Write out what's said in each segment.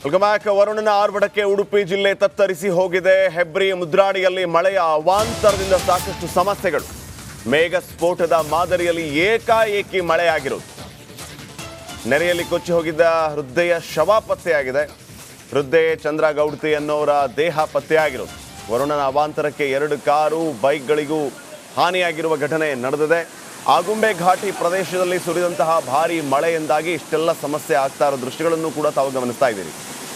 Welcome back. ವರುಣನ ಆರ್ಭಟಕ್ಕೆ ಉಡುಪಿ ಜಿಲ್ಲೆ ತತ್ತರಿಸಿ ಹೋಗಿದೆ. ಹೆಬ್ರಿ ಮುದ್ರಾಡಿಯಲ್ಲಿ ಮಳೆಯ ಅವಾಂತರದಿಂದ ಸಾಕಷ್ಟು ಸಮಸ್ಯೆಗಳು. ಮೇಘ ಸ್ಫೋಟದ ಮಾದರಿಯಲ್ಲಿ ಏಕಾಏಕಿ ಮಳೆಯಾಗಿರುವುದು. ನೆರೆಯಲ್ಲಿ ಕೊಚ್ಚಿ ಹೋಗಿದ್ದ ವೃದ್ಧೆಯ ಶವ ಪತ್ತೆಯಾಗಿದೆ. ವೃದ್ಧೆ ಚಂದ್ರ ಗೌಡ್ತಿ ಅನ್ನೋರ ದೇಹ ಪತ್ತೆಯಾಗಿರೋದು. ವರುಣನ ಅವಾಂತರಕ್ಕೆ 2 ಕಾರು ಬೈಕ್ಗಳಿಗೂ ಹಾನಿಯಾಗಿರುವ ಘಟನೆ ನಡೆದಿದೆ. ಆಗುಂಬೆ ಘಾಟಿ ಪ್ರದೇಶದಲ್ಲಿ ಸುರಿದಂತಹ ಭಾರೀ ಮಳೆಯಿಂದಾಗಿ ಇಷ್ಟೆಲ್ಲ ಸಮಸ್ಯೆ ಆಗ್ತಾ ಇರೋ ದೃಶ್ಯಗಳನ್ನು ಕೂಡ ತಾವು ಗಮನಿಸ್ತಾ ಇದ್ದೀರಿ.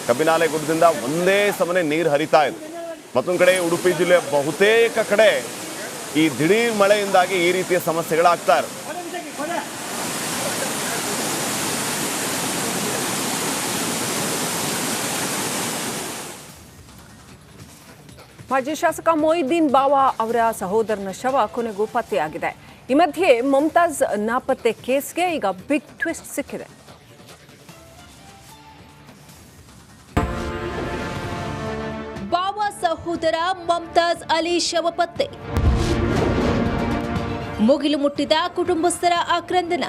ಕಬ್ಬಿನಾಲೆ ಗುಡ್ಡದಿಂದ ಒಂದೇ ಸಮನೆ ನೀರು ಹರಿತಾ ಇದೆ. ಮತ್ತೊಂದು ಕಡೆ ಉಡುಪಿ ಜಿಲ್ಲೆಯ ಬಹುತೇಕ ಕಡೆ ಈ ದಿಢೀರ್ ಮಳೆಯಿಂದಾಗಿ ಈ ರೀತಿಯ ಸಮಸ್ಯೆಗಳಾಗ್ತಾ ಇರೋದು. ಮಾಜಿ ಶಾಸಕ ಮೊಹಿದ್ದೀನ್ ಬಾವಾ ಅವರ ಸಹೋದರನ ಶವ ಕೊನೆಗೂ ಪತ್ತೆಯಾಗಿದೆ. ಈ ಮಧ್ಯೆ ಮುಮ್ತಾಜ್ ನಾಪತ್ತೆ ಕೇಸ್ಗೆ ಈಗ ಬಿಗ್ ಟ್ವಿಸ್ಟ್ ಸಿಕ್ಕಿದೆ. ಬಾವಾ ಸಹೋದರ ಮುಮ್ತಾಜ್ ಅಲಿ ಶವ ಪತ್ತೆ. ಮುಗಿಲು ಮುಟ್ಟಿದ ಕುಟುಂಬಸ್ಥರ ಆಕ್ರಂದನ.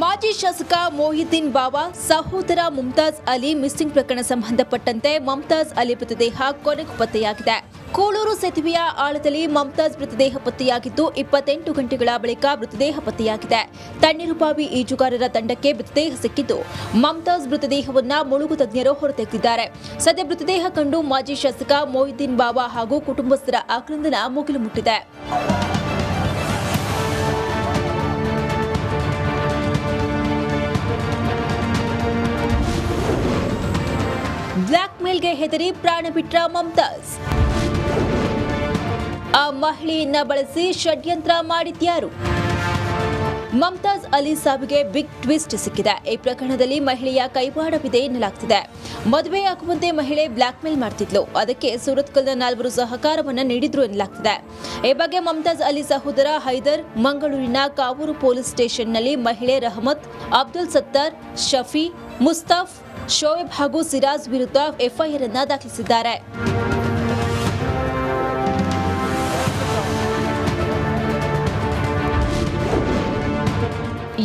ಮಾಜಿ ಶಾಸಕ ಮೊಹಿದ್ದೀನ್ ಬಾವಾ ಸಹೋದರ ಮುಮ್ತಾಜ್ ಅಲಿ ಮಿಸ್ಸಿಂಗ್ ಪ್ರಕರಣ ಸಂಬಂಧಪಟ್ಟಂತೆ ಮುಮ್ತಾಜ್ ಅಲಿ ಮೃತದೇಹ ಕೊನೆಗೂ ಪತ್ತೆಯಾಗಿದೆ. ಕೂಳೂರು ಸೇತುವೆಯ ಆಳದಲ್ಲಿ ಮುಮ್ತಾಜ್ ಮೃತದೇಹ ಪತ್ತೆಯಾಗಿದ್ದು 28 ಗಂಟೆಗಳ ಬಳಿಕ ಮೃತದೇಹ ಪತ್ತೆಯಾಗಿದೆ. ತಣ್ಣೀರುಬಾವಿ ಈಜುಗಾರರ ತಂಡಕ್ಕೆ ಮೃತದೇಹ ಸಿಕ್ಕಿದ್ದು ಮುಮ್ತಾಜ್ ಮೃತದೇಹವನ್ನ ಮುಳುಗು ತಜ್ಞರು ಹೊರತೆಗೆದಿದ್ದಾರೆ. ಸದ್ಯ ಮೃತದೇಹ ಕಂಡು ಮಾಜಿ ಶಾಸಕ ಮೊಹಿದ್ದೀನ್ ಬಾವಾ ಹಾಗೂ ಕುಟುಂಬಸ್ಥರ ಆಕ್ರಂದನ ಮುಗಿಲು ಮುಟ್ಟಿದೆ. ಬ್ಲಾಕ್ ಮೇಲ್ಗೆ ಹೆದರಿ ಪ್ರಾಣ ಬಿಟ್ಟ ಮುಮ್ತಾಜ್. ಆ ಮಹಿಳೆಯನ್ನ ಬಳಸಿ ಷಡ್ಯಂತ್ರ ಮಾಡಿದ್ಯಾರು? ಮುಮ್ತಾಜ್ ಅಲಿ ಸಾವಿಗೆ ಬಿಗ್ ಟ್ವಿಸ್ಟ್ ಸಿಕ್ಕಿದೆ. ಈ ಪ್ರಕರಣದಲ್ಲಿ ಮಹಿಳೆಯ ಕೈವಾಡವಿದೆ ಎನ್ನಲಾಗ್ತಿದೆ. ಮದುವೆಯಾಗುವಂತೆ ಮಹಿಳೆ ಬ್ಲಾಕ್ ಮೇಲ್ ಮಾಡ್ತಿದ್ಲು. ಅದಕ್ಕೆ ಸೂರತ್ಕಲ್ನ 4 ಸಹಕಾರವನ್ನ ನೀಡಿದ್ರು ಎನ್ನಲಾಗ್ತಿದೆ. ಈ ಬಗ್ಗೆ ಮುಮ್ತಾಜ್ ಅಲಿ ಸಹೋದರ ಹೈದರ್ ಮಂಗಳೂರಿನ ಕಾವೂರು ಪೊಲೀಸ್ ಸ್ಟೇಷನ್ನಲ್ಲಿ ಮಹಿಳೆ ರಹಮತ್, ಅಬ್ದುಲ್ ಸತ್ತಾರ್, ಶಫಿ, ಮುಸ್ತಾಫ್, ಶೋಯಬ್ ಹಾಗೂ ಸಿರಾಜ್ ವಿರುದ್ಧ ಎಫ್ಐಆರ್ ಅನ್ನ ದಾಖಲಿಸಿದ್ದಾರೆ.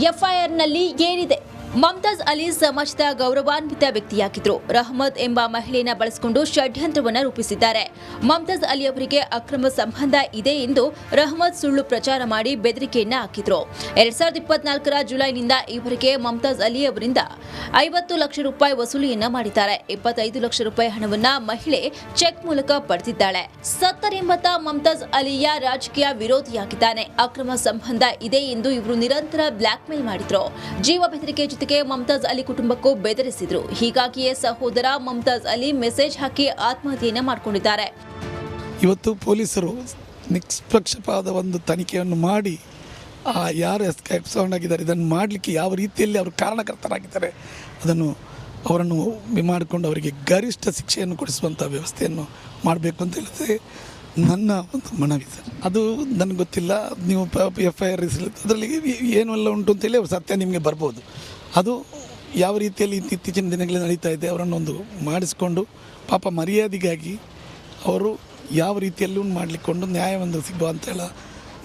ಎಫ್ಐಆರ್ನಲ್ಲಿ ಏನಿದೆ? ಮುಮ್ತಾಜ್ ಅಲಿ ಸಮಾಜದ ಗೌರವಾನ್ವಿತ ವ್ಯಕ್ತಿಯಾಗಿದ್ರು. ರಹಮತ್ ಎಂಬ ಮಹಿಳೆಯನ್ನ ಬಳಸಿಕೊಂಡು ಷಡ್ಯಂತ್ರವನ್ನ ರೂಪಿಸಿದ್ದಾರೆ. ಮುಮ್ತಾಜ್ ಅಲಿ ಅವರಿಗೆ ಅಕ್ರಮ ಸಂಬಂಧ ಇದೆ ಎಂದು ರಹಮತ್ ಸುಳ್ಳು ಪ್ರಚಾರ ಮಾಡಿ ಬೆದರಿಕೆಯನ್ನ ಹಾಕಿದ್ರು. 2024ರ ಜುಲೈನಿಂದ ಈವರೆಗೆ ಮುಮ್ತಾಜ್ ಅಲಿ ಅವರಿಂದ 50 ಲಕ್ಷ ರೂಪಾಯಿ ವಸೂಲಿಯನ್ನ ಮಾಡಿದ್ದಾರೆ. 25 ಲಕ್ಷ ರೂಪಾಯಿ ಹಣವನ್ನ ಮಹಿಳೆ ಚೆಕ್ ಮೂಲಕ ಪಡೆದಿದ್ದಾಳೆ. ಸತ್ತರ್ ಎಂಬಾತ ಮುಮ್ತಾಜ್ ಅಲಿಯ ರಾಜಕೀಯ ವಿರೋಧಿಯಾಗಿದ್ದಾನೆ. ಅಕ್ರಮ ಸಂಬಂಧ ಇದೆ ಎಂದು ಇವರು ನಿರಂತರ ಬ್ಲಾಕ್ ಮೇಲ್ ಮಾಡಿದ್ರು. ಜೀವ ಬೆದರಿಕೆ ಜೊತೆಗೆ ಮುಮ್ತಾಜ್ ಅಲಿ ಕುಟುಂಬಕ್ಕೂ ಬೆದರಿಸಿದ್ರು. ಹೀಗಾಗಿಯೇ ಸಹೋದರ ಮುಮ್ತಾಜ್ ಅಲಿ ಮೆಸೇಜ್ ಹಾಕಿ ಆತ್ಮಹತ್ಯೆಯನ್ನ ಮಾಡಿಕೊಂಡಿದ್ದಾರೆ. ಇವತ್ತು ಪೊಲೀಸರು ನಿಷ್ಪಕ್ಷಪಾತ ಒಂದು ತನಿಖೆಯನ್ನು ಮಾಡಿ ಯಾರು ಎಸ್ಕೇಪ್ಸೊಂಡಾಗಿದ್ದಾರೆ ಇದನ್ನು ಮಾಡಲಿಕ್ಕೆ ಯಾವ ರೀತಿಯಲ್ಲಿ ಅವರು ಕಾರಣಕರ್ತರಾಗಿದ್ದಾರೆ ಅವರನ್ನು ಮಾಡಿಕೊಂಡು ಅವರಿಗೆ ಗರಿಷ್ಠ ಶಿಕ್ಷೆಯನ್ನು ಕೊಡಿಸುವಂಥ ವ್ಯವಸ್ಥೆಯನ್ನು ಮಾಡಬೇಕು ಅಂತ ಹೇಳಿದ್ರೆ ನನ್ನ ಒಂದು ಮನವಿ ಸರ್. ಅದು ನನಗೆ ಗೊತ್ತಿಲ್ಲ. ನೀವು ಎಫ್ಐಆರ್ ಅದರಲ್ಲಿ ಏನೆಲ್ಲ ಉಂಟು ಅಂತೇಳಿ ಅವ್ರು ಸತ್ಯ ನಿಮಗೆ ಬರ್ಬೋದು. ಅದು ಯಾವ ರೀತಿಯಲ್ಲಿ ಇತ್ತೀಚಿನ ದಿನಗಳಲ್ಲಿ ನಡೀತಾ ಇದೆ ಅವರನ್ನೊಂದು ಮಾಡಿಸ್ಕೊಂಡು ಪಾಪ ಮರ್ಯಾದೆಗಾಗಿ ಅವರು ಯಾವ ರೀತಿಯಲ್ಲೂ ಮಾಡಲಿಕ್ಕೊಂಡು ನ್ಯಾಯವನ್ನು ಸಿಗುವ ಅಂತೇಳಿ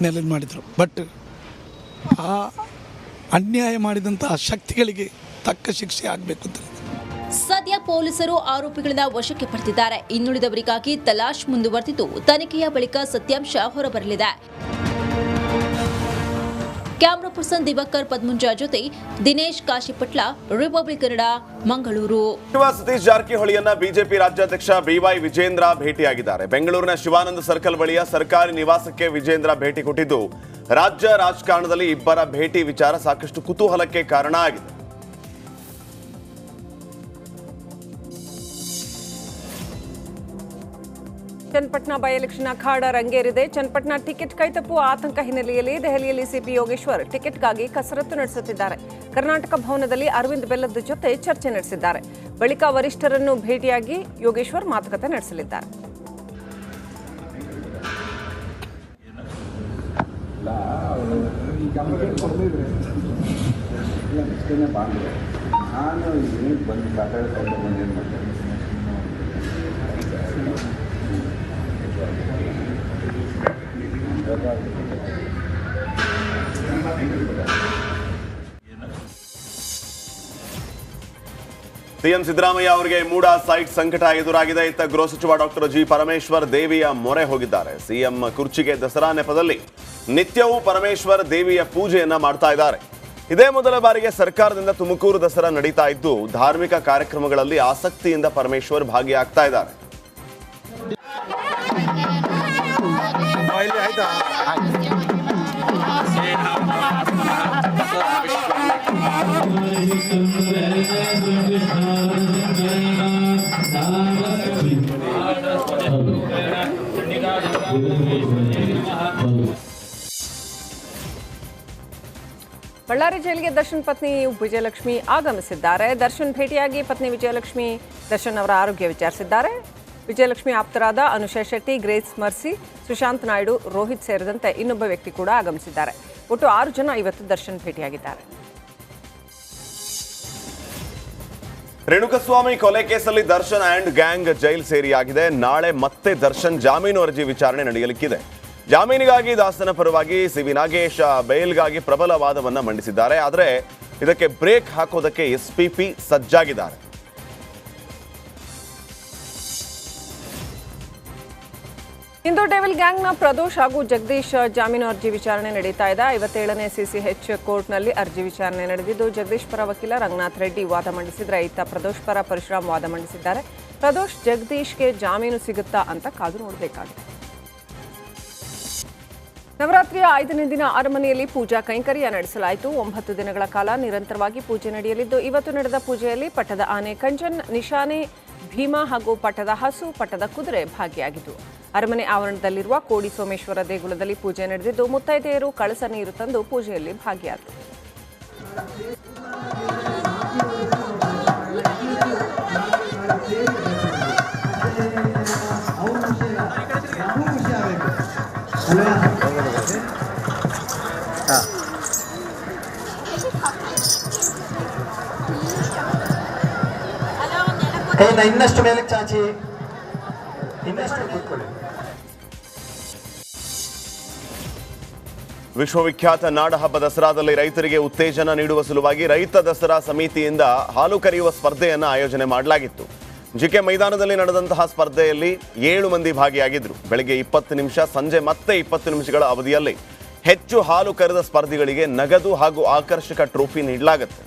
ನೆಲೆ ಮಾಡಿದರು. ಬಟ್ ಆ ಅನ್ಯಾಯ ಮಾಡಿದಂತಹ ಶಕ್ತಿಗಳಿಗೆ ತಕ್ಕ ಶಿಕ್ಷೆ ಆಗಬೇಕು ಅಂತ ಸದ್ಯ ಪೊಲೀಸರು ಆರೋಪಿಗಳನ್ನ ವಶಕ್ಕೆ ಪಡೆದಿದ್ದಾರೆ. ಇನ್ನುಳಿದವರಿಗಾಗಿ ತಲಾಶ್ ಮುಂದುವರೆದಿದ್ದು ತನಿಖೆಯ ಬಳಿಕ ಸತ್ಯಾಂಶ ಹೊರಬರಲಿದೆ. ಕ್ಯಾಮರಾ ಪರ್ಸನ್ ದಿವಾಕರ್ ಪದ್ಮುಂಜ ಜೊತೆ ದಿನೇಶ್ ಕಾಶಿಪಟ್ಲ, ರಿಪಬ್ಲಿಕ್ ಕನ್ನಡ, ಮಂಗಳೂರು. ಸತೀಶ್ ಜಾರಕಿಹೊಳಿಯನ್ನ ಬಿಜೆಪಿ ರಾಜ್ಯಾಧ್ಯಕ್ಷ BY ವಿಜೇಂದ್ರ ಭೇಟಿಯಾಗಿದ್ದಾರೆ. ಬೆಂಗಳೂರಿನ ಶಿವಾನಂದ ಸರ್ಕಲ್ ಬಳಿಯ ಸರ್ಕಾರಿ ನಿವಾಸಕ್ಕೆ ವಿಜೇಂದ್ರ ಭೇಟಿ ಕೊಟ್ಟಿದ್ದು ರಾಜ್ಯ ರಾಜಕಾರಣದಲ್ಲಿ ಇಬ್ಬರ ಭೇಟಿ ವಿಚಾರ ಸಾಕಷ್ಟು ಕುತೂಹಲಕ್ಕೆ ಕಾರಣ ಆಗಿದೆ. ಚನ್ನಪಟ್ಟಣ ಬೈ ಎಲೆಕ್ಷನ್ ಅಖಾಡ ರಂಗೇರಿದೆ. ಚನ್ನಪಟ್ಟಣ ಟಿಕೆಟ್ ಕೈತಪ್ಪುವ ಆತಂಕ ಹಿನ್ನೆಲೆಯಲ್ಲಿ ದೆಹಲಿಯಲ್ಲಿ ಸಿಪಿ ಯೋಗೇಶ್ವರ್ ಟಿಕೆಟ್ಗಾಗಿ ಕಸರತ್ತು ನಡೆಸುತ್ತಿದ್ದಾರೆ. ಕರ್ನಾಟಕ ಭವನದಲ್ಲಿ ಅರವಿಂದ್ ಬೆಲ್ಲದ ಜೊತೆ ಚರ್ಚೆ ನಡೆಸಿದ್ದಾರೆ. ಬಳಿಕ ವರಿಷ್ಠರನ್ನು ಭೇಟಿಯಾಗಿ ಯೋಗೇಶ್ವರ್ ಮಾತುಕತೆ ನಡೆಸಲಿದ್ದಾರೆ. ಸಿಎಂ ಸಿದ್ದರಾಮಯ್ಯ ಅವರಿಗೆ ಮೂಡಾ ಸೈಟ್ ಸಂಕಟ ಎದುರಾಗಿದೆ. ಇತ್ತ ಗೃಹ ಸಚಿವ ಡಾಕ್ಟರ್ ಜಿ ಪರಮೇಶ್ವರ್ ದೇವಿಯ ಮೊರೆ ಹೋಗಿದ್ದಾರೆ. ಸಿಎಂ ಕುರ್ಚಿಗೆ ದಸರಾ ನೆಪದಲ್ಲಿ ನಿತ್ಯವೂ ಪರಮೇಶ್ವರ್ ದೇವಿಯ ಪೂಜೆಯನ್ನ ಮಾಡ್ತಾ ಇದ್ದಾರೆ. ಇದೇ ಮೊದಲ ಬಾರಿಗೆ ಸರ್ಕಾರದಿಂದ ತುಮಕೂರು ದಸರಾ ನಡೀತಾ ಇದ್ದು ಧಾರ್ಮಿಕ ಕಾರ್ಯಕ್ರಮಗಳಲ್ಲಿ ಆಸಕ್ತಿಯಿಂದ ಪರಮೇಶ್ವರ್ ಭಾಗಿಯಾಗ್ತಾ ಇದ್ದಾರೆ. ಬಳ್ಳಾರಿ ಜೈಲಿಗೆ ದರ್ಶನ್ ಪತ್ನಿ ವಿಜಯಲಕ್ಷ್ಮಿ ಆಗಮಿಸಿದ್ದಾರೆ. ದರ್ಶನ್ ಭೇಟಿಯಾಗಿ ಪತ್ನಿ ವಿಜಯಲಕ್ಷ್ಮಿ ದರ್ಶನ್ ಅವರ ಆರೋಗ್ಯ ವಿಚಾರಿಸಿದ್ದಾರೆ. ವಿಜಯಲಕ್ಷ್ಮಿ ಆಪ್ತರಾದ ಅನುಷಾ ಶೆಟ್ಟಿ, ಗ್ರೇಸ್ ಮರ್ಸಿ, ಸುಶಾಂತ್ ನಾಯ್ಡು, ರೋಹಿತ್ ಸೇರಿದಂತೆ ಇನ್ನೊಬ್ಬ ವ್ಯಕ್ತಿ ಕೂಡ ಆಗಮಿಸಿದ್ದಾರೆ. ಒಟ್ಟು 6 ಜನ ಇವತ್ತು ದರ್ಶನ್ ಭೇಟಿಯಾಗಿದ್ದಾರೆ. ರೇಣುಕಸ್ವಾಮಿ ಕೊಲೆ ಕೇಸಲ್ಲಿ ದರ್ಶನ್ ಆ್ಯಂಡ್ ಗ್ಯಾಂಗ್ ಜೈಲ್ ಸೇರಿಯಾಗಿದೆ. ನಾಳೆ ಮತ್ತೆ ದರ್ಶನ್ ಜಾಮೀನು ಅರ್ಜಿ ವಿಚಾರಣೆ ನಡೆಯಲಿಕ್ಕಿದೆ. ಜಾಮೀನಿಗಾಗಿ ದಾಸನ ಪರವಾಗಿ ಸಿವಿ ನಾಗೇಶ್ ಬೇಲ್ಗಾಗಿ ಪ್ರಬಲ ವಾದವನ್ನ ಮಂಡಿಸಿದ್ದಾರೆ. ಆದರೆ ಇದಕ್ಕೆ ಬ್ರೇಕ್ ಹಾಕೋದಕ್ಕೆ ಎಸ್ಪಿಪಿ ಸಜ್ಜಾಗಿದ್ದಾರೆ. ಇಂದು ಡೆವಿಲ್ ಗ್ಯಾಂಗ್ನ ಪ್ರದೋಷ್ ಹಾಗೂ ಜಗದೀಶ್ ಜಾಮೀನು ಅರ್ಜಿ ವಿಚಾರಣೆ ನಡೀತಾ ಇದೆ. 57ನೇ ಸಿಸಿಎಚ್ ಕೋರ್ಟ್ನಲ್ಲಿ ಅರ್ಜಿ ವಿಚಾರಣೆ ನಡೆದಿದ್ದು ಜಗದೀಶ್ ಪರ ವಕೀಲ ರಂಗನಾಥ್ ರೆಡ್ಡಿ ವಾದ ಮಂಡಿಸಿದ್ರೆ ಇತ್ತ ಪ್ರದೋಷ್ ಪರ ಪರಶುರಾಮ್ ವಾದ ಮಂಡಿಸಿದ್ದಾರೆ. ಪ್ರದೋಷ್ ಜಗದೀಶ್ಗೆ ಜಾಮೀನು ಸಿಗುತ್ತಾ ಅಂತ ಕಾದು ನೋಡಬೇಕಾಗಿದೆ. ನವರಾತ್ರಿಯ 5ನೇ ದಿನ ಅರಮನೆಯಲ್ಲಿ ಪೂಜಾ ಕೈಂಕರ್ಯ ನಡೆಸಲಾಯಿತು. 9 ದಿನಗಳ ಕಾಲ ನಿರಂತರವಾಗಿ ಪೂಜೆ ನಡೆಯಲಿದ್ದು ಇವತ್ತು ನಡೆದ ಪೂಜೆಯಲ್ಲಿ ಪಟ್ಟದ ಆನೆ ಕಂಚನ್, ನಿಶಾನೆ, ಭೀಮಾ ಹಾಗೂ ಪಟ್ಟದ ಹಸು, ಪಟ್ಟದ ಕುದುರೆ ಭಾಗಿಯಾಗಿದ್ದು ಅರಮನೆ ಆವರಣದಲ್ಲಿರುವ ಕೋಡಿ ಸೋಮೇಶ್ವರ ದೇಗುಲದಲ್ಲಿ ಪೂಜೆ ನಡೆದಿದ್ದು ಮುತ್ತೈದೆಯರು ಕಳಸ ನೀರು ತಂದು ಪೂಜೆಯಲ್ಲಿ ಭಾಗಿಯಾದರು. ಇನ್ನಷ್ಟು ಮೇಲೆ ಚಾಚಿ, ಇನ್ನಷ್ಟು ಕೂತ್ಕೊಳ್ಳಿ. ವಿಶ್ವವಿಖ್ಯಾತ ನಾಡಹಬ್ಬ ದಸರಾದಲ್ಲಿ ರೈತರಿಗೆ ಉತ್ತೇಜನ ನೀಡುವ ಸಲುವಾಗಿ ರೈತ ದಸರಾ ಸಮಿತಿಯಿಂದ ಹಾಲು ಕರೆಯುವ ಸ್ಪರ್ಧೆಯನ್ನು ಆಯೋಜನೆ ಮಾಡಲಾಗಿತ್ತು. ಜಿಕೆ ಮೈದಾನದಲ್ಲಿ ನಡೆದಂತಹ ಸ್ಪರ್ಧೆಯಲ್ಲಿ 7 ಮಂದಿ ಭಾಗಿಯಾಗಿದ್ದರು. ಬೆಳಗ್ಗೆ 20 ನಿಮಿಷ, ಸಂಜೆ ಮತ್ತೆ 20 ನಿಮಿಷಗಳ ಅವಧಿಯಲ್ಲಿ ಹೆಚ್ಚು ಹಾಲು ಕರೆದ ಸ್ಪರ್ಧಿಗಳಿಗೆ ನಗದು ಹಾಗೂ ಆಕರ್ಷಕ ಟ್ರೋಫಿ ನೀಡಲಾಗುತ್ತೆ.